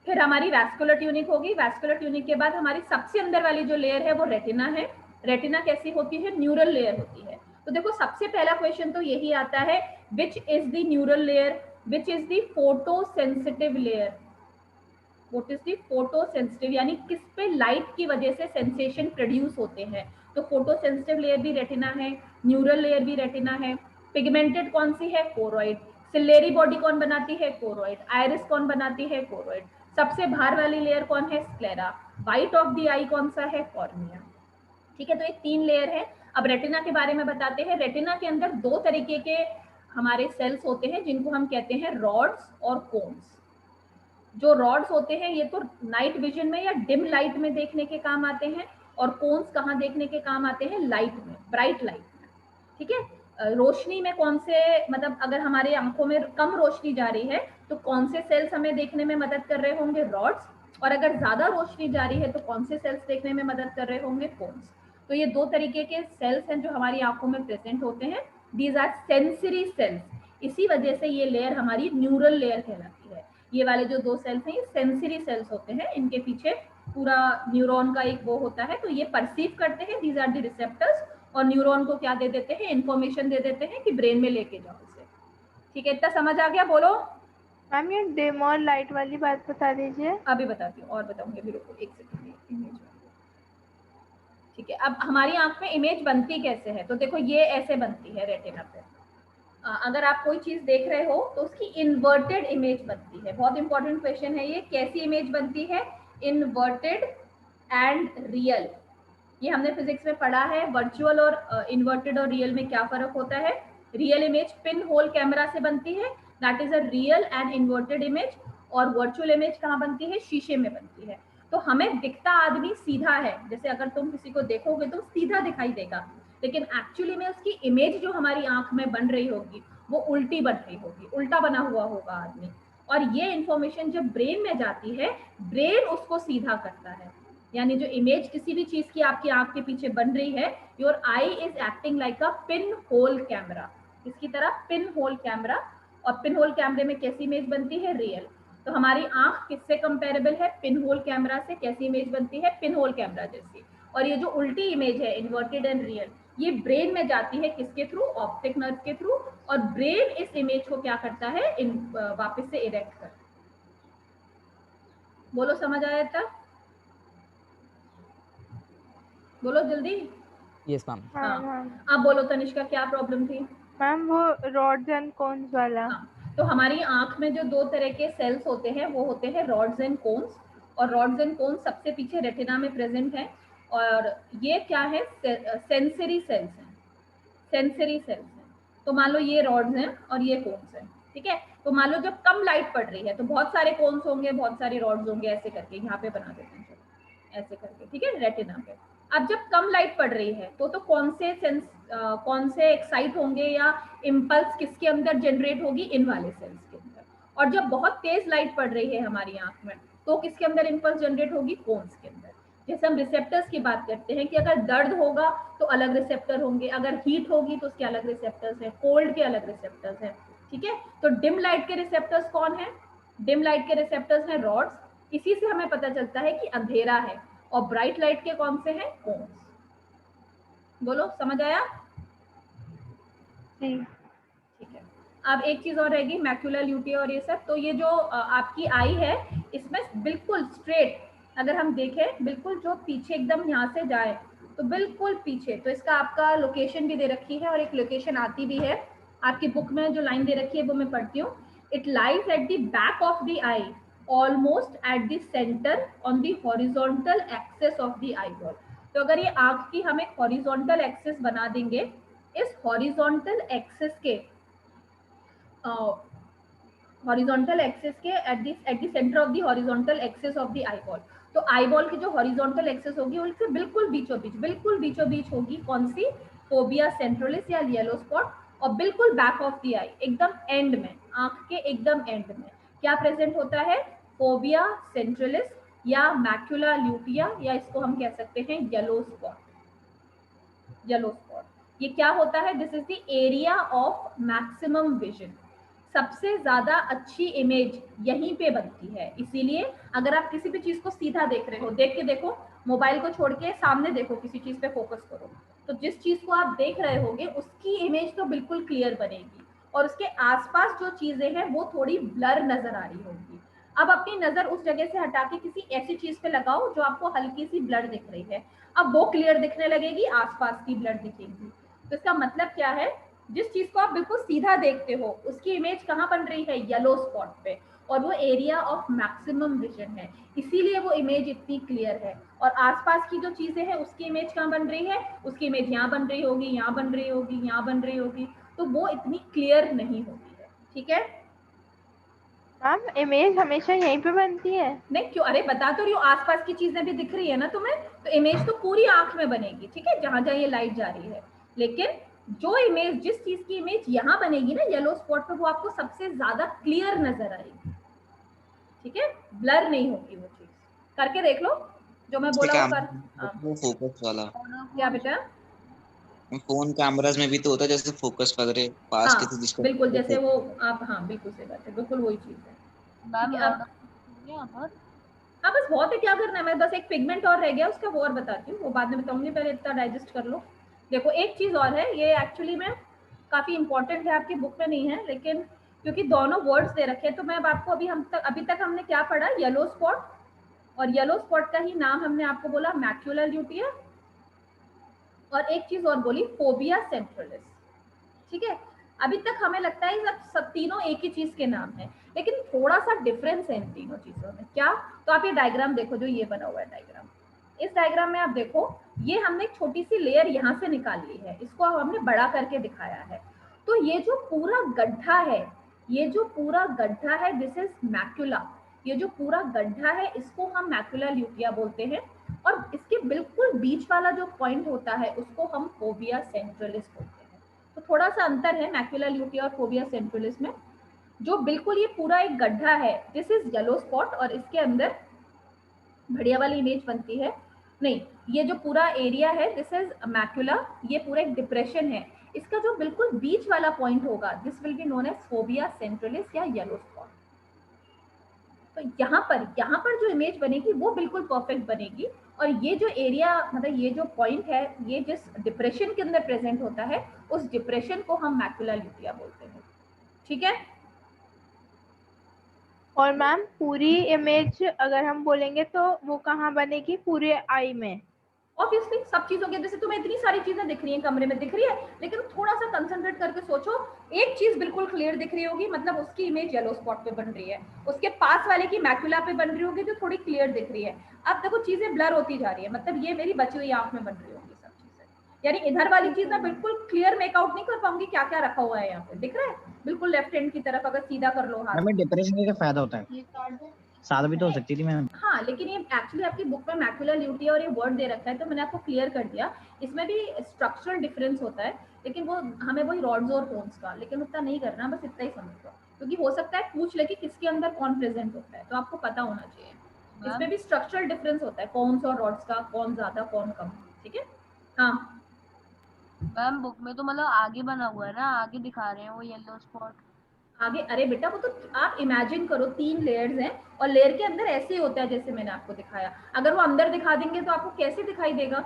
फिर हमारी vascular tunic होगी। वैस्कुलर ट्यूनिक के बाद हमारी सबसे अंदर वाली जो लेयर है वो रेटिना है। रेटिना कैसी होती है? न्यूरल लेयर होती है। तो देखो सबसे पहला क्वेश्चन तो यही आता है, which is the neural layer, which is the photo sensitive layer. What is the photo sensitive, यानी किस पे लाइट की वजह से सेंसेशन प्रोड्यूस होते हैं। तो फोटो सेंसिटिव लेयर भी रेटिना है, न्यूरल लेयर भी रेटिना है। पिगमेंटेड कौन सी है? कोरोइड। सिलेरी बॉडी कौन बनाती है? कोरोइड। आयरिस कौन बनाती है? कोरोइड। सबसे बाहर वाली लेयर कौन है? स्क्लेरा। व्हाइट ऑफ द आई कौन सा है? कॉर्निया। ठीक है, तो ये 3 लेयर है। अब रेटिना के बारे में बताते हैं। रेटिना के अंदर 2 तरीके के हमारे सेल्स होते हैं जिनको हम कहते हैं रॉड्स और कोन्स। जो रॉड्स होते हैं ये तो नाइट विजन में या डिम लाइट में देखने के काम आते हैं, और कोन्स कहाँ देखने के काम आते हैं? लाइट में, ब्राइट लाइट में। ठीक है, रोशनी में कौन से, मतलब अगर हमारे आंखों में कम रोशनी जा रही है तो कौन से सेल्स हमें देखने में मदद कर रहे होंगे? रॉड्स। और अगर ज्यादा रोशनी जा रही है तो कौन से सेल्स देखने में मदद कर रहे होंगे? कोन्स। तो ये 2 तरीके के सेल्स हैं जो हमारी आंखों में प्रेजेंट होते हैं। These are sensory cells. इसी वजह से ये लेयर हमारी न्यूरल लेयर कहलाती है। ये वाले जो 2 सेल्स हैं ये सेंसरी सेल्स होते हैं, इनके पीछे पूरा न्यूरॉन का एक वो होता है, तो ये परसीव करते हैं, दीज आर द रिसेप्टर्स, और न्यूरॉन को क्या दे देते हैं? इंफॉर्मेशन दे देते हैं कि ब्रेन में लेके जाओ इसे। ठीक है, इतना समझ आ गया? बोलो। मैम ये डिम और लाइट वाली बात बता दीजिए। अभी बताती हूँ, और बताऊंगी, अभी रुको एक सेकंड। इमेज, ठीक है, अब हमारी आंख में इमेज बनती कैसे है? तो देखो ये ऐसे बनती है रेटिना पे। अगर आप कोई चीज देख रहे हो तो उसकी इन्वर्टेड इमेज बनती है। बहुत इंपॉर्टेंट क्वेश्चन है ये, कैसी इमेज बनती है? Inverted and real. ये हमने फिजिक्स में पढ़ा है। वर्चुअल और इन्वर्टेड और रियल में क्या फर्क होता है? Real image pin hole camera से बनती है, that is a real and inverted image. और वर्चुअल इमेज कहाँ बनती है? शीशे में बनती है। तो हमें दिखता आदमी सीधा है, जैसे अगर तुम किसी को देखोगे तो सीधा दिखाई देगा, लेकिन एक्चुअली में उसकी इमेज जो हमारी आंख में बन रही होगी वो उल्टी बन रही होगी, उल्टा बना हुआ होगा आदमी। और ये इंफॉर्मेशन जब ब्रेन में जाती है, ब्रेन उसको सीधा करता है। यानी जो इमेज किसी भी चीज की आपकी आंख के पीछे बन रही है, your I is acting like a pin hole camera. इसकी तरह पिन होल कैमरा। और पिन होल कैमरे में कैसी इमेज बनती है? रियल। तो हमारी आंख किससे कंपेरेबल है? पिन होल कैमरा से। कैसी इमेज बनती है? पिन होल कैमरा जैसी। और ये जो उल्टी इमेज है, इन्वर्टेड एंड रियल, ये ब्रेन में जाती है किसके थ्रू? ऑप्टिक नर्व के थ्रू। और ब्रेन इस इमेज को क्या करता है? वापस से इरेक्ट करता है। बोलो, समझ आया तक? बोलो जल्दी। Yes ma'am. हाँ मैम। अब बोलो तनिष्का, क्या प्रॉब्लम थी? मैम वो रॉड्स एंड कोन्स वाला। हाँ, तो हमारी आंख में जो 2 तरह के सेल्स होते हैं वो होते हैं रॉड्स एंड कोन्स। और रॉड्स एंड कोन्स सबसे पीछे रेटिना में प्रेजेंट है। और ये क्या है? सेंसरी सेल्स हैं। सेंसरी सेल्स हैं। तो मान लो ये रॉड्स हैं और ये कोन्स हैं। ठीक है, तो मान लो जब कम लाइट पड़ रही है तो बहुत सारे कोन्स होंगे, बहुत सारे रॉड्स होंगे, ऐसे करके यहाँ पे बना देते हैं, ऐसे करके। ठीक है, रेटिना पे। अब जब कम लाइट पड़ रही है तो कौन से एक्साइट होंगे या इम्पल्स किसके अंदर जनरेट होगी? इन वाले सेल्स के अंदर। और जब बहुत तेज लाइट पड़ रही है हमारी आंख में तो किसके अंदर इम्पल्स जनरेट होगी? कोन्स के अंदर। जैसे हम रिसेप्टर्स की बात करते हैं कि अगर दर्द होगा तो अलग रिसेप्टर होंगे, अगर हीट होगी तो उसके अलग रिसेप्टर्स हैं, कोल्ड के अलग रिसेप्टर्स हैं। ठीक है, तो डिम लाइट के रिसेप्टर्स कौन है? डिम लाइट के रिसेप्टर्स हैं रॉड्स। इसी से हमें पता चलता है कि अंधेरा है। और ब्राइट लाइट के कौन से हैं? कोन्स। बोलो, समझ आया? जी। ठीक है, अब एक चीज और रहेगी, मैक्यूलर ल्यूटिया और ये सब। तो ये जो आपकी आई है इसमें बिल्कुल स्ट्रेट अगर हम देखें, बिल्कुल जो पीछे एकदम यहाँ से जाए तो बिल्कुल पीछे, तो इसका आपका लोकेशन भी दे रखी है और एक लोकेशन आती भी है आपकी बुक में। जो लाइन दे रखी है वो मैं पढ़ती हूँ। It lies at the back of the I, almost at the centre on the horizontal axis of the eye ball. तो अगर ये आंख की हम एक हॉरिजॉन्टल एक्सेस बना देंगे, इस हॉरिजॉन्टल एक्सेस के हॉरिजॉन्टल एक्सेस के at the centre of the horizontal axis of the eyeball. तो आईबॉल की जो हॉरिजॉन्टल एक्सेस होगी उससे बिल्कुल बीचों बीच होगी कौन सी? फोबिया सेंट्रलिस या येलो स्पॉट। और बिल्कुल बैक ऑफ द आई, एकदम एंड में, आंख के एकदम एंड में क्या प्रेजेंट होता है? फोबिया सेंट्रलिस या मैक्यूला ल्यूटिया, या इसको हम कह सकते हैं येलो स्पॉट। ये क्या होता है? This is the area of maximum vision. सबसे ज्यादा अच्छी इमेज यहीं पे बनती है। इसीलिए अगर आप किसी भी चीज को सीधा देख रहे हो, देख के देखो, मोबाइल को छोड़ के सामने देखो, किसी चीज पे फोकस करो, तो जिस चीज को आप देख रहे होगे उसकी इमेज तो बिल्कुल क्लियर बनेगी, और उसके आसपास जो चीजें हैं वो थोड़ी ब्लर नजर आ रही होगी। अब अपनी नजर उस जगह से हटा के किसी ऐसी चीज पे लगाओ जो आपको हल्की सी ब्लर दिख रही है, अब वो क्लियर दिखने लगेगी, आसपास की ब्लर दिखेगी। तो इसका मतलब क्या है, जिस चीज को आप बिल्कुल सीधा देखते हो उसकी इमेज कहाँ बन रही है, येलो स्पॉट पे, और वो एरिया ऑफ मैक्सिमम विजन है, इसीलिए वो इमेज इतनी क्लियर है। और आसपास की जो चीजें हैं उसकी इमेज कहाँ बन रही है, उसकी इमेज यहाँ बन रही होगी, यहाँ बन रही होगी, यहाँ बन रही होगी, तो वो इतनी क्लियर नहीं होती है। ठीक है मैम इमेज हमेशा यहीं पे बनती है? नहीं क्यों, अरे बता तो रही हूँ, आसपास की चीजें भी दिख रही है ना तुम्हें, तो इमेज तो पूरी आंख में बनेगी, ठीक है, जहां जहां ये लाइट जा रही है। लेकिन जो इमेज, जिस चीज की इमेज यहाँ बनेगी ना येलो स्पॉट पे, वो आपको सबसे ज्यादा क्लियर नजर आएगी, ठीक है, ब्लर नहीं होगी वो चीज। करके देख लो जो मैं बोला वो कर। हाँ, वो फोकस वाला क्या बेटा? फोन कैमरास में भी तो होता है, जैसे फोकस वगैरह पास हाँ किसी चीज का बिल्कुल, जैसे वो आप, हाँ बिल्कुल सही बात है, बिल्कुल वही चीज है। ठीक है, अब हाँ बस बहुत है, क्या करना है, मैं बस एक पिगमेंट और रह गया उसका, वो और बताती हूँ, वो बाद में बताऊंगी, पहले इतना डाइजेस्ट कर लो। देखो एक चीज और है, ये एक्चुअली में काफी इंपॉर्टेंट है, आपकी बुक में नहीं है, लेकिन क्योंकि दोनों वर्ड्स दे रखे हैं, तो मैं अब आपको अभी तक हमने क्या पढ़ा, येलो स्पॉट, और येलो स्पॉट का ही नाम हमने आपको बोला मैक्यूलर ल्यूटिया, और एक चीज और बोली फोबिया सेंट्रलिस। ठीक है, अभी तक हमें लगता है सब तीनों एक ही चीज के नाम है, लेकिन थोड़ा सा डिफरेंस है इन तीनों चीजों में। क्या? तो आप ये डायग्राम देखो, जो ये बना हुआ है डायग्राम, इस डायग्राम में आप देखो, ये हमने एक छोटी सी लेयर यहाँ से निकाल ली है, इसको हमने बड़ा करके दिखाया है। तो ये जो पूरा गड्ढा है, ये जो पूरा गड्ढा है, दिस इज मैक्यूला, ये जो पूरा गड्ढा है इसको हम मैक्यूला ल्यूटिया बोलते हैं, और इसके बिल्कुल बीच वाला जो पॉइंट होता है उसको हम फोबिया सेंट्रलिस बोलते हैं। तो थोड़ा सा अंतर है मैक्यूला ल्यूटिया और फोबिया सेंट्रलिस में। जो बिल्कुल ये पूरा एक गड्ढा है, दिस इज येलो स्पॉट, और इसके अंदर बढ़िया वाली इमेज बनती है, नहीं, ये जो पूरा एरिया है दिस इज मैक्यूला, ये पूरा एक डिप्रेशन है, इसका जो बिल्कुल बीच वाला पॉइंट होगा this will be known as fovea centralis या येलो स्पॉट। तो यहाँ पर जो इमेज बनेगी वो बिल्कुल परफेक्ट बनेगी, और ये जो एरिया, मतलब ये जो पॉइंट है, ये जिस डिप्रेशन के अंदर प्रेजेंट होता है उस डिप्रेशन को हम मैक्यूला ल्यूटिया बोलते हैं। ठीक है, और मैम पूरी इमेज अगर हम बोलेंगे तो वो कहाँ बनेगी, पूरे आई में? ऑब्वियसली सब चीजों के, जैसे तुम्हें इतनी सारी चीजें दिख रही हैं, कमरे में दिख रही है, लेकिन थोड़ा सा कंसंट्रेट करके सोचो, एक चीज बिल्कुल क्लियर दिख रही होगी, मतलब उसकी इमेज येलो स्पॉट पे बन रही है, उसके पास वाले की मैक्यूला पे बन रही होगी जो थोड़ी क्लियर दिख रही है। अब देखो चीजें ब्लर होती जा रही है, मतलब ये मेरी बची हुई आंख में बन रही होगी सब चीजें, यानी इधर वाली चीज मैं बिल्कुल क्लियर मेकआउट नहीं कर पाऊंगी, क्या क्या रखा हुआ है यहाँ पे दिख रहा है, बिल्कुल लेफ्ट हैंड की तरफ अगर सीधा कर लो हाथ। डिप्रेशन का फायदा होता है, सादा भी तो हो सकती थी मैम। हाँ लेकिन ये एक्चुअली आपकी बुक में मैक्यूलर ल्यूटिया और ये वर्ड दे रखा है, तो मैंने आपको क्लियर कर दिया, इसमें भी स्ट्रक्चरल डिफरेंस होता है, लेकिन वो हमें वही रॉड्स और कोन्स का, लेकिन उतना नहीं करना, बस इतना ही समझ लो, क्योंकि हो सकता है पूछ ले कि किसके अंदर कौन प्रेजेंट होता है, तो आपको पता होना चाहिए। इसमें भी स्ट्रक्चरल डिफरेंस होता है, कोन्स और रॉड्स का, कौन ज्यादा कौन कम। ठीक है, हाँ मैम बुक में तो मतलब आगे बना हुआ है ना, आगे दिखा रहे हैं वो येलो स्पॉट आगे, अरे बेटा वो तो आप इमेजिन करो 3 लेयर्स हैं, और लेयर के अंदर ऐसे ही होता है जैसे मैंने आपको दिखाया, अगर वो अंदर दिखा देंगे तो आपको कैसे दिखाई देगा?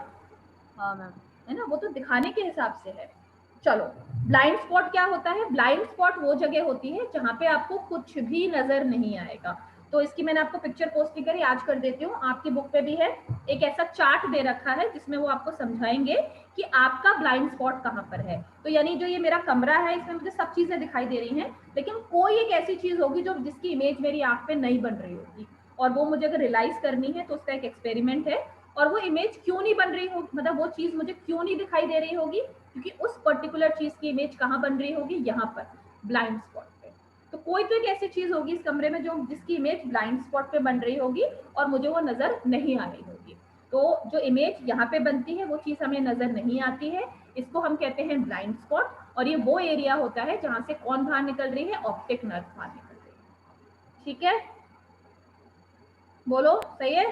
हाँ मैम, है ना, वो तो दिखाने के हिसाब से है। चलो, ब्लाइंड स्पॉट क्या होता है? ब्लाइंड स्पॉट वो जगह होती है जहाँ पे आपको कुछ भी नजर नहीं आएगा। तो इसकी मैंने आपको पिक्चर पोस्ट नहीं करी, आज कर देती हूँ, आपकी बुक पे भी है, एक ऐसा चार्ट दे रखा है जिसमें वो आपको समझाएंगे कि आपका ब्लाइंड स्पॉट कहाँ पर है। तो यानी जो ये मेरा कमरा है इसमें मुझे सब चीजें दिखाई दे रही हैं, लेकिन कोई एक ऐसी चीज होगी जो जिसकी इमेज मेरी आंख पे नहीं बन रही होगी, और वो मुझे अगर रियलाइज करनी है तो उसका एक एक्सपेरिमेंट है। और वो इमेज क्यों नहीं बन रही होगी, मतलब वो चीज मुझे क्यों नहीं दिखाई दे रही होगी, क्योंकि उस पर्टिकुलर चीज की इमेज कहाँ बन रही होगी, यहाँ पर ब्लाइंड स्पॉट पे। तो कोई तो एक ऐसी चीज होगी इस कमरे में जो जिसकी इमेज ब्लाइंड स्पॉट पे बन रही होगी और मुझे वो नजर नहीं आ रही होगी। तो जो इमेज यहाँ पे बनती है वो चीज हमें नजर नहीं आती है, इसको हम कहते हैं ब्लाइंड स्पॉट, और ये वो एरिया होता है जहां से कौन बाहर निकल रही है, ऑप्टिक नर्व बाहर निकल रही है। ठीक है, बोलो सही है?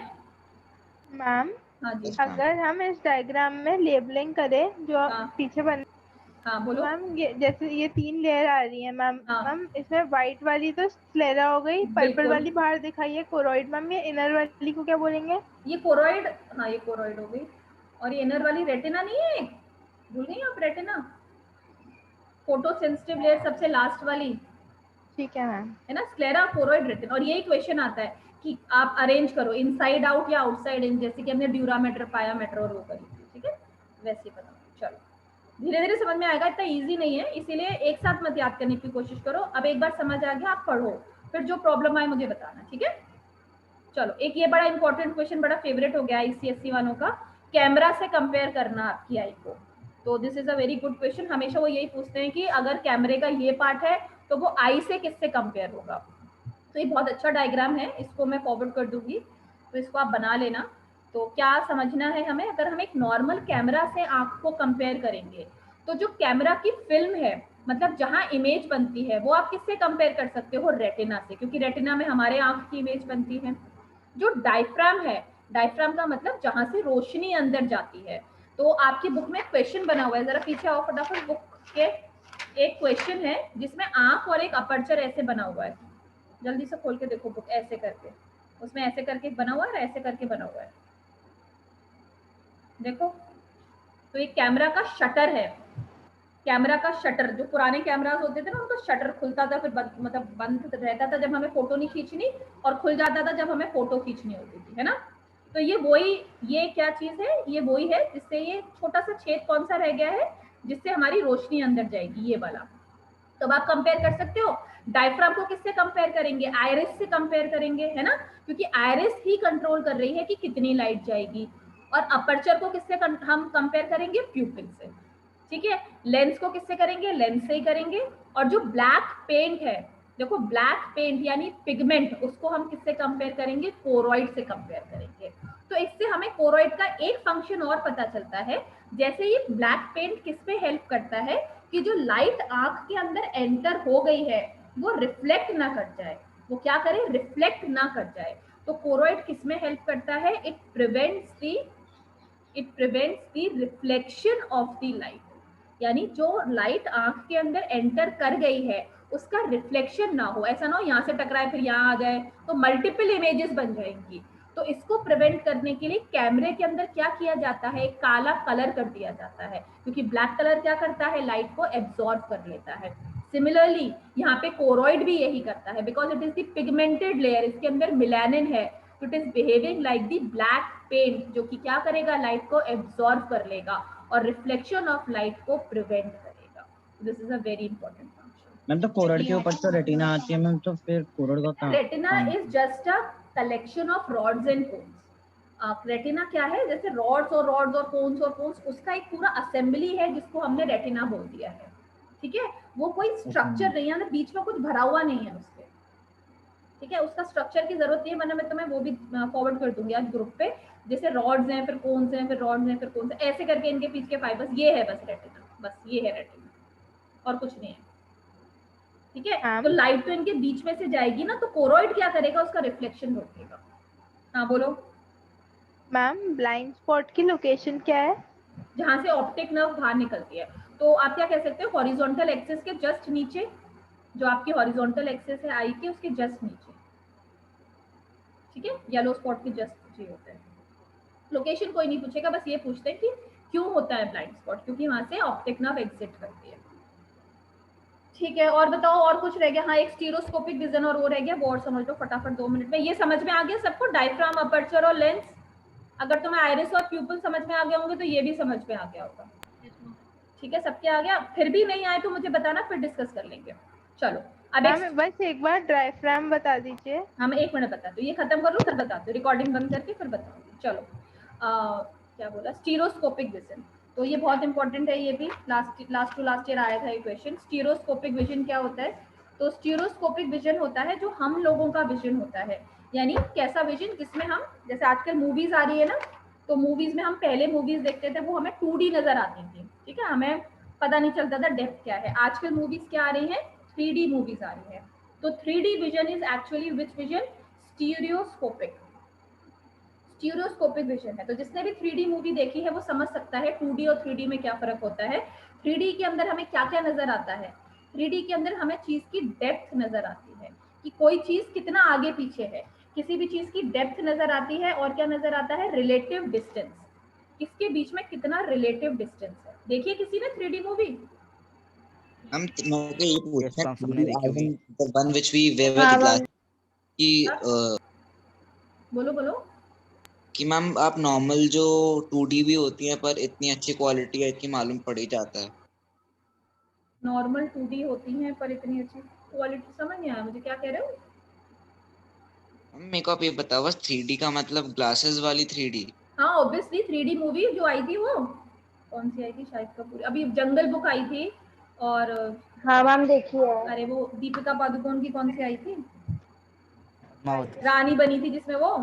मैम हाँ जी, अगर हम इस डायग्राम में लेबलिंग करें जो हाँ। पीछे बन हाँ बोलो। मैम ये जैसे ये 3 लेयर आ रही है मैम, हाँ मैम इसमें व्हाइट वाली तो स्क्लेरा हो गई, पर्पल बिल्कुल, वाली बाहर दिखाई है कोरोइड, मैम ये इनर वाली को क्या बोलेंगे? ये कोरोइड, हाँ ये कोरोइड हो गई। और ये इनर वाली रेटिना नहीं है, भूल गई आप रेटिना, फोटो सेंसिटिव लेयर सबसे लास्ट वाली, ठीक है मैम। है ना, स्क्लेरा, कोरोइड, रेटिना। और यही क्वेश्चन आता है कि आप अरेंज करो इनसाइड आउट या आउटसाइड इन, जैसे कि हमने ड्यूरामेटर, पायामेटर और वो करी थी, ठीक है, वैसे ही बताओ। चलो धीरे धीरे समझ में आएगा, इतना इजी नहीं है, इसीलिए एक साथ मत याद करने की कोशिश करो। अब एक बार समझ आ गया आप पढ़ो, फिर जो प्रॉब्लम आए मुझे बताना, ठीक है। चलो एक ये बड़ा इंपॉर्टेंट क्वेश्चन, बड़ा फेवरेट हो गया ICSE वालों का, कैमरा से कंपेयर करना आपकी आई को। तो this is a very good question, हमेशा वो यही पूछते हैं कि अगर कैमरे का ये पार्ट है तो वो आई से किससे कंपेयर होगा। तो ये बहुत अच्छा डायग्राम है, इसको मैं फॉरवर्ड कर दूंगी, तो इसको आप बना लेना। तो क्या समझना है हमें, अगर हम एक नॉर्मल कैमरा से आंख को कंपेयर करेंगे तो जो कैमरा की फिल्म है, मतलब जहां इमेज बनती है, वो आप किससे कंपेयर कर सकते हो, रेटिना से, क्योंकि रेटिना में हमारे आंख की इमेज बनती है। जो डायफ्राम है, डायफ्राम का मतलब जहां से रोशनी अंदर जाती है। तो आपकी बुक में क्वेश्चन बना हुआ है, जरा पीछे आओ फटाफट, बुक के एक क्वेश्चन है जिसमें आंख और एक अपर्चर ऐसे बना हुआ है, जल्दी से खोल के देखो बुक, ऐसे करके, उसमें ऐसे करके बना हुआ है, ऐसे करके बना हुआ है, देखो। तो ये कैमरा का शटर है, कैमरा का शटर, जो पुराने कैमरास होते थे ना उनका शटर खुलता था, फिर मतलब बंद रहता था जब हमें फोटो नहीं खींचनी, और खुल जाता था जब हमें फोटो खींचनी होती थी, है ना। तो ये वही, ये क्या चीज है, ये वही है जिससे ये छोटा सा छेद कौन सा रह गया है, जिससे हमारी रोशनी अंदर जाएगी, ये वाला। तो अब आप कंपेयर कर सकते हो, डायफ्राम को किससे कंपेयर करेंगे, आयरिस से कंपेयर करेंगे, है ना, क्योंकि आयरिस ही कंट्रोल कर रही है कि कितनी लाइट जाएगी। और अपर्चर को किससे हम कंपेयर करेंगे, प्यूपिल से, ठीक है। लेंस को किससे करेंगे, लेंस से ही करेंगे। और जो ब्लैक पेंट है, देखो ब्लैक पेंट यानी पिगमेंट, उसको हम किससे कंपेयर करेंगे, कोरोइड से कंपेयर करेंगे। तो इससे हमें कोरोइड का एक फंक्शन और पता चलता है, जैसे ये ब्लैक पेंट किस पे हेल्प करता है कि जो लाइट आंख के अंदर एंटर हो गई है वो रिफ्लेक्ट ना कर जाए, वो क्या करे, रिफ्लेक्ट ना कर जाए। तो कोरोइड किस में हेल्प करता है, it prevents the reflection of the light, यानी जो लाइट आंख के अंदर एंटर कर गई है उसका रिफ्लेक्शन ना हो, ऐसा ना हो यहाँ से टकराए फिर यहाँ आ जाए, तो मल्टीपल इमेजेस बन जाएंगी। तो इसको प्रिवेंट करने के लिए कैमरे के अंदर क्या किया जाता है, काला कलर कर दिया जाता है, क्योंकि ब्लैक कलर क्या करता है, लाइट को एब्जॉर्ब कर लेता है। सिमिलरली यहाँ पे कोरोइड भी यही करता है, because it is the pigmented layer, इसके अंदर मिलानिन है, तो it is behaving like the black paint, जो कि क्या करेगा, लाइट को एब्जॉर्ब कर लेगा और रिफ्लेक्शन ऑफ लाइट को प्रिवेंट करेगा। This is a very important function. Ma'am तो कोरोइड के ऊपर तो रेटिना आती है मैम, तो फिर कोरोइड का कहाँ? Retina is just a collection of rods and cones. Retina क्या है, जैसे रॉड्स और कोन्स, उसका एक पूरा असेंबली है जिसको हमने रेटिना बोल दिया है, ठीक है। वो कोई स्ट्रक्चर नहीं है, बीच में कुछ भरा हुआ नहीं है उसके, ठीक है, उसका स्ट्रक्चर की जरूरत नहीं है, वरना मैं तुम्हें वो भी फॉरवर्ड कर दूंगी आज ग्रुप पे, जैसे रॉड्स हैं, फिर कोन्स हैं, फिर रॉड्स हैं, फिर कोन्स, ऐसे करके इनके पीछे के फाइबर्स, ये है बस रेटिना, बस ये है रेटिना, और कुछ नहीं है, ठीक है। तो लाइट तो इनके बीच में से जाएगी ना, तो कोरोइड क्या करेगा, उसका रिफ्लेक्शन रोकेगा। हाँ बोलो मैम ब्लाइंड स्पॉट की लोकेशन क्या है, जहां से ऑप्टिक नर्व बाहर निकलती है, तो आप क्या कह सकते हो, हॉरिजॉन्टल एक्सिस के जस्ट नीचे, जो आपकी हॉरिजॉन्टल एक्सिस है आई के, उसके जस्ट नीचे, ठीक है, येलो स्पॉट के जस्ट नीचे होता है। लोकेशन कोई नहीं पूछेगा, बस ये पूछते हैं कि क्यों होता है ब्लाइंड स्पॉट, क्योंकि वहां से ऑप्टिक नर्व एग्जिट करती है, ठीक है। और बताओ और कुछ रह गया, हाँ एक स्टीरियोस्कोपिक विजन और वो रह गया, वो और समझ लो फटाफट 2 मिनट में। ये समझ में आ गया सबको, डायफ्राम, अपर्चर और लेंस। अगर तुम्हें आइरिस और प्यूपिल समझ में आ गया होंगे तो ये भी समझ में आ गया होगा, ठीक है, सबके आ गया। फिर भी नहीं आए तो मुझे बताना, फिर डिस्कस कर लेंगे। चलो अब बस एक बार डायफ्राम बता दीजिए। हम 1 मिनट बताते, ये खत्म कर लो फिर बताते, रिकॉर्डिंग बंद करके फिर बताऊंगी। चलो क्या बोला, स्टीरियोस्कोपिक विजन, तो ये बहुत इंपॉर्टेंट है, ये भी लास्ट टू लास्ट ईयर आया था ये क्वेश्चन। स्टीरियोस्कोपिक विजन क्या होता है, तो स्टीरियोस्कोपिक विजन होता है जो हम लोगों का विजन होता है, यानी कैसा विजन, जिसमें हम, जैसे आजकल मूवीज आ रही है ना, तो मूवीज में हम पहले मूवीज देखते थे वो हमें 2D नजर आती थी, ठीक है, हमें पता नहीं चलता था डेप्थ क्या है। आजकल मूवीज क्या आ रही है, 3D मूवीज आ रही है। तो 3D vision is actually which vision, stereoscopic. Stereoscopic vision है। तो जिसने भी 3D मूवी देखी है वो समझ सकता है 2D और 3D में क्या फर्क होता है। 3D के अंदर हमें क्या क्या नजर आता है, 3D के अंदर हमें चीज की डेप्थ नजर आती है कि कोई चीज कितना आगे पीछे है, किसी भी चीज की डेप्थ नजर आती है, और क्या नजर आता है, रिलेटिव डिस्टेंस, किसके बीच में कितना रिलेटिव डिस्टेंस है। देखिए किसी ने 3D मूवी? हम मेरे को ये यस पूछना मैम, सबने देखी होगी। The one which we wear with glass कि बोलो बोलो। कि मैम आप नॉर्मल जो 2D भी होती हैं पर इतनी अच्छी क्वालिटी है कि मालूम पड़ ही जाता है। नॉर्मल 2D होती हैं पर इतनी अच्छी क्वालिटी, समझ नहीं आया मुझे क्या कह रहे हो। मेरे को आप ये बताओ बस 3D का मतलब ग्लासेस वाली 3D? हाँ ऑब्वियसली 3D मूवी जो आई थी वो कौन सी आई थी, शाहिद कपूर, अभी जंगल बुक आई थी, और हाँ मैम देखी है। अरे वो दीपिका पादुकोण की कौन सी आई थी, पद्मावत रानी बनी थी जिसमें वो,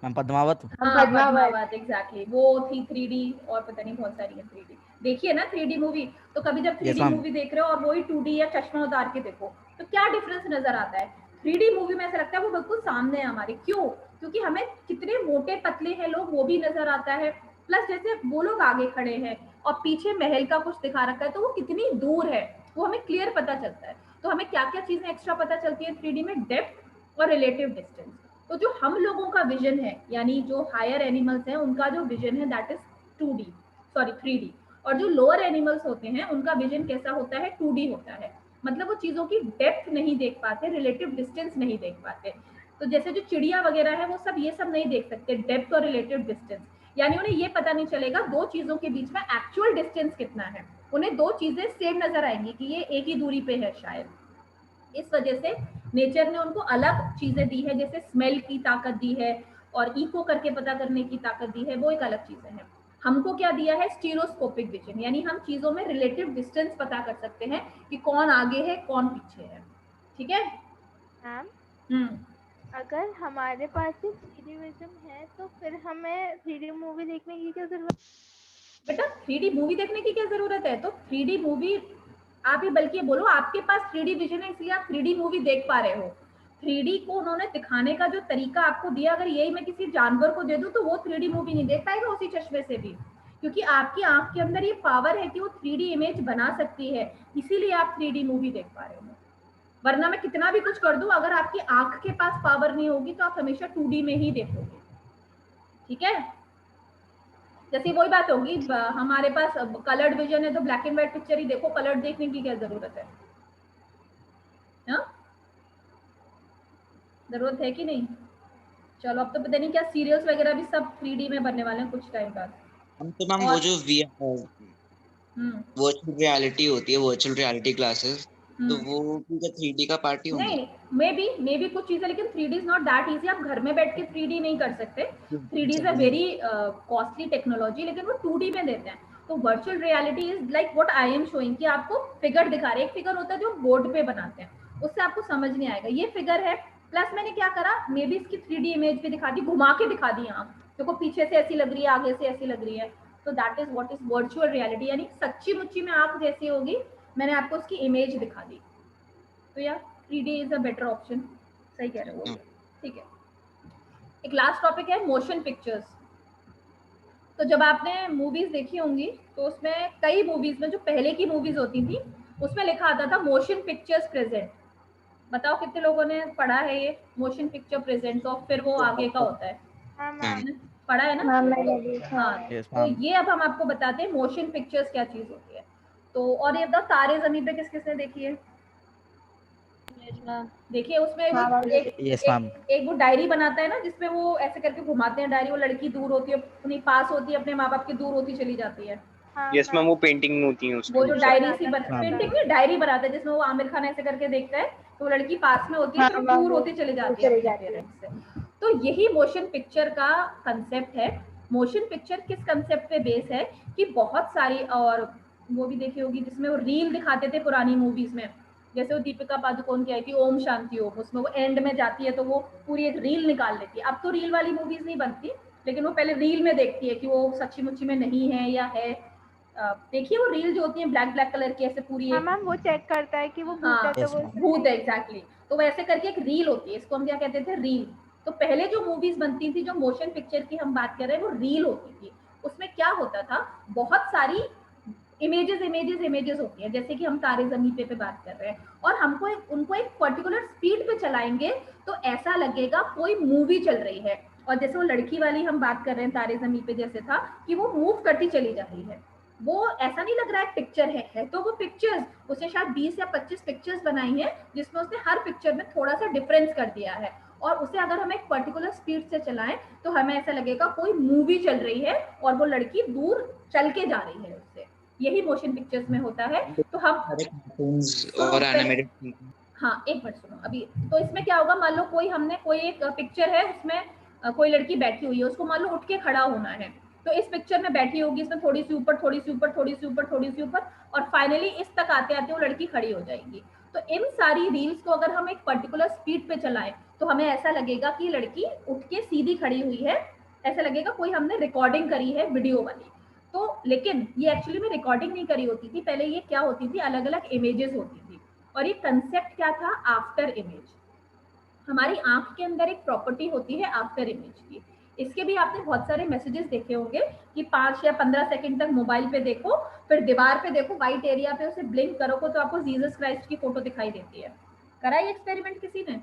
मैम, पद्मावत। हाँ पद्मावत। पद्मावत एग्जैक्टली, वो थी 3D, और पता नहीं बहुत सारी है 3D। देखिए ना 3D मूवी, तो कभी जब 3D Yes, ma'am. मूवी देख रहे हो और वही 2D या चश्मा उतार के देखो तो क्या डिफरेंस नजर आता है। 3D मूवी में ऐसा लगता है वो बिल्कुल सामने है हमारे, क्यों, क्योंकि हमें कितने मोटे पतले हैं लोग वो भी नजर आता है, प्लस जैसे वो लोग आगे खड़े हैं और पीछे महल का कुछ दिखा रखा है तो वो कितनी दूर है वो हमें क्लियर पता चलता है। तो हमें क्या क्या चीजें एक्स्ट्रा पता चलती है 3D में, डेप्थ और रिलेटिव डिस्टेंस। तो जो हम लोगों का विजन है, यानी जो हायर एनिमल्स हैं उनका जो विजन है that is 2D, sorry 3D, और जो लोअर एनिमल्स होते हैं उनका विजन कैसा होता है, 2D होता है। मतलब वो चीजों की डेप्थ नहीं देख पाते, रिलेटिव डिस्टेंस नहीं देख पाते। तो जैसे जो चिड़िया वगैरह है वो सब ये सब नहीं देख सकते, डेप्थ और रिलेटिव डिस्टेंस, यानी उन्हें ये पता नहीं चलेगा दो चीजों के बीच में एक्चुअल डिस्टेंस कितना है। उन्हें दो चीजें सेम नजर आएंगी कि ये एक ही दूरी पे है शायद। इस वजह से नेचर ने उनको अलग चीजें दी है, जैसे स्मेल की ताकत दी है और इको करके पता करने की ताकत दी है, वो एक अलग चीजें हैं। हमको क्या दिया है, स्टीरियोस्कोपिक विजन, यानी हम चीजों में रिलेटिव डिस्टेंस पता कर सकते हैं कि कौन आगे है कौन पीछे है। ठीक है। मैम अगर हमारे पास ही 3D विजन है तो फिर हमें 3D मूवी देखने की क्या जरूरत? बेटा 3D मूवी देखने की क्या जरूरत है, तो 3D मूवी आप ही बल्कि बोलो आपके पास 3D विजन है इसलिए आप 3D मूवी देख पा रहे हो। 3D को उन्होंने दिखाने का जो तरीका आपको दिया, अगर यही मैं किसी जानवर को दे दूं तो वो 3D मूवी नहीं देख पाएगा उसी चश्मे से भी, क्योंकि आपकी आंख के अंदर ये पावर है कि वो 3D इमेज बना सकती है, इसीलिए आप 3D मूवी देख पा रहे हो। वरना मैं कितना भी कुछ कर दूं, अगर आपकी आंख के पास पावर नहीं होगी तो आप हमेशा 2D में ही देखोगे। ठीक है। जैसे वही बात होगी, हमारे पास कलर्ड विजन है तो ब्लैक एंड व्हाइट पिक्चर ही देखो, कलर्ड देखने की क्या जरूरत है, जरूरत है कि नहीं। चलो अब तो पता नहीं क्या सीरियल्स वगैरह भी सब 3D में बनने वाले हैं कुछ टाइम बाद। हम तो मैम वो जो वर्चुअल रियलिटी होती है, वर्चुअल रियलिटी ग्लासेस, तो वो भी 3D का पार्ट ही होंगी? नहीं मे बी कुछ चीजें, लेकिन 3D is not that easy. आप घर में बैठ के 3D नहीं कर सकते, 3D is a very costly technology, लेकिन वो 2D में देते हैं। तो virtual reality is like what I am showing, कि आपको फिगर दिखा रहे हैं। एक फिगर होता है जो बोर्ड पे बनाते हैं, उससे आपको समझ नहीं आएगा ये फिगर है, प्लस मैंने क्या करा, मे बी इसकी 3D इमेज भी दिखा दी, घुमा के दिखा दी, आप देखो पीछे से ऐसी लग रही है आगे से ऐसी लग रही है। तो that is what is virtual reality, यानी सच्ची मुच्ची में आंख जैसी होगी, मैंने आपको उसकी इमेज दिखा दी। तो यार 3D is a better option, सही कह रहे हो। ठीक है। एक लास्ट टॉपिक है मोशन पिक्चर्स। तो जब आपने मूवीज देखी होंगी तो उसमें कई मूवीज में जो पहले की मूवीज होती थी उसमें लिखा आता था मोशन पिक्चर्स प्रेजेंट। बताओ कितने लोगों ने पढ़ा है ये मोशन पिक्चर प्रेजेंट, तो फिर वो आगे का होता है, पढ़ा है ना। हाँ Yes, तो ma'am. ये अब हम आपको बताते हैं मोशन पिक्चर्स क्या चीज होती है। तो और ये बताओ तारे जमीन पे किस किसने देखी है। देखिए उसमें Yes, ma'am. एक वो डायरी बनाता है ना, जिसमें वो ऐसे करके घुमाते हैं डायरी, वो लड़की दूर होती है अपनी पास होती है, अपने माँ बाप के दूर होती चली जाती है। यस मैम, वो पेंटिंग होती है उसकी। वो जो डायरी सी हाँ। पेंटिंग नहीं, डायरी बनाता है जिसमें वो आमिर खान ऐसे करके देखता है तो वो लड़की पास में होती है, फिर वो दूर होती चली जाती है अपने पेरेंट्स से। तो यही मोशन पिक्चर का कंसेप्ट है। मोशन पिक्चर किस कंसेप्ट पे बेस है कि बहुत सारी, और वो भी देखी होगी जिसमें वो रील दिखाते थे पुरानी मूवीज में, जैसे वो दीपिका पादुकोण की आई थी ओम शांति ओम, उसमें वो एंड में जाती है तो वो पूरी एक रील निकाल लेती है। अब तो रील वाली मूवीज नहीं बनती, लेकिन वो पहले रील में देखती है कि वो सच्ची मुच्ची में नहीं है या है। देखिए वो रील जो होती है ब्लैक ब्लैक कलर की ऐसे पूरी हाँ मैम, वो चेक करता है कि वो भूत है तो Yes, वो ma'am. भूत है एग्जैक्टली। तो वैसे करके एक रील होती है, इसको हम क्या कहते थे, रील। तो पहले जो मूवीज बनती थी, जो मोशन पिक्चर की हम बात कर रहे हैं, वो रील होती थी। उसमें क्या होता था, बहुत सारी इमेजेस होती है, जैसे कि हम तारे ज़मीं पे बात कर रहे हैं, और हमको उनको एक पर्टिकुलर स्पीड पे चलाएंगे तो ऐसा लगेगा कोई मूवी चल रही है। और जैसे वो लड़की वाली हम बात कर रहे हैं तारे ज़मीं पे, जैसे था कि वो मूव करती चली जा रही है, वो ऐसा नहीं लग रहा है पिक्चर है तो वो पिक्चर्स, उसने शायद 20 या 25 पिक्चर्स बनाई है, जिसमें उसने हर पिक्चर में थोड़ा सा डिफरेंस कर दिया है, और उसे अगर हम एक पर्टिकुलर स्पीड से चलाएं तो हमें ऐसा लगेगा कोई मूवी चल रही है और वो लड़की दूर चल के जा रही है उससे। यही मोशन पिक्चर्स में होता है। तो हम और एनिमेटेड, हाँ एक मिनट सुनो अभी। तो इसमें क्या होगा, मान लो हमने कोई एक पिक्चर है, उसमें कोई लड़की बैठी हुई है, उसको मान लो उठ के खड़ा होना है, तो इस पिक्चर में बैठी होगी, इसमें थोड़ी सी ऊपर, थोड़ी सी ऊपर, थोड़ी सी ऊपर, थोड़ी सी ऊपर, और फाइनली इस तक आते आते वो लड़की खड़ी हो जाएगी। तो इन सारी रील्स को अगर हम एक पर्टिकुलर स्पीड पे चलाएं तो हमें ऐसा लगेगा कि लड़की उठ के सीधी खड़ी हुई है, ऐसा लगेगा कोई हमने रिकॉर्डिंग करी है वीडियो वाली। तो लेकिन ये एक्चुअली में रिकॉर्डिंग नहीं करी होती थी, पहले ये क्या होती थी, अलग अलग इमेजेस होती थी। और ये कंसेप्ट क्या था, आफ्टर इमेज। हमारी आंख के अंदर एक प्रॉपर्टी होती है आफ्टर इमेज की। इसके भी आपने बहुत सारे मैसेजेस देखे होंगे कि 5 या 15 सेकंड तक मोबाइल पे देखो, फिर दीवार पे देखो, व्हाइट एरिया पे उसे ब्लिंक करोगे तो आपको जीसस क्राइस्ट की फोटो दिखाई देती है। करा ये एक्सपेरिमेंट किसी ने?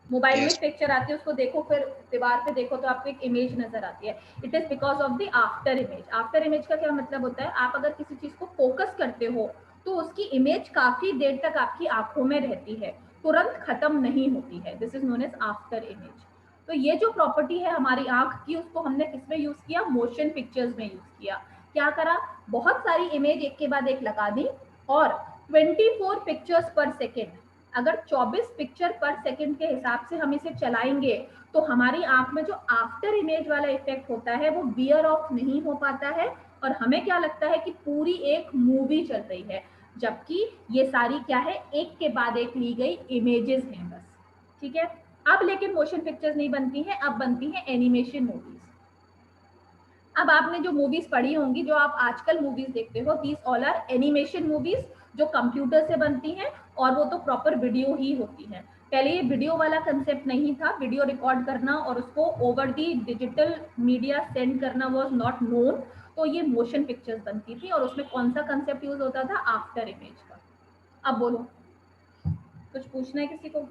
मोबाइल में पिक्चर आती है, उसको देखो, फिर दीवार पे देखो तो आपको एक इमेज नजर आती है। It is because of the after image. After image का क्या मतलब होता है, आप अगर किसी चीज को फोकस करते हो तो उसकी इमेज काफी देर तक आपकी आंखों में रहती है, तुरंत खत्म नहीं होती है। This is known as after image. तो ये जो प्रॉपर्टी है हमारी आंख की, उसको हमने किसमें यूज किया, मोशन पिक्चर्स में यूज किया। क्या करा, बहुत सारी इमेज एक के बाद एक लगा दी, और 24 पिक्चर्स पर सेकेंड, अगर 24 पिक्चर पर सेकंड के हिसाब से हम इसे चलाएंगे तो हमारी आंख में जो आफ्टर इमेज वाला इफेक्ट होता है वो वियर ऑफ नहीं हो पाता है, और हमें क्या लगता है कि पूरी एक मूवी चल रही है, जबकि ये सारी क्या है, एक के बाद एक ली गई इमेजेस हैं बस। ठीक है, अब लेकिन मोशन पिक्चर्स नहीं बनती हैं, अब बनती हैं एनिमेशन मूवीज। अब आपने जो मूवीज पढ़ी होंगी, जो आप आजकल मूवीज देखते हो, these all are animation movies, जो कंप्यूटर से बनती हैं, और वो तो प्रॉपर वीडियो ही होती है। पहले ये वीडियो वाला कंसेप्ट नहीं था, वीडियो रिकॉर्ड करना और उसको over the digital media send करना वाज नॉट नोन। तो ये मोशन पिक्चर्स बनती थी, और उसमें कौन सा कंसेप्ट यूज होता था, आफ्टर इमेज का। अब बोलो, कुछ पूछना है किसी को?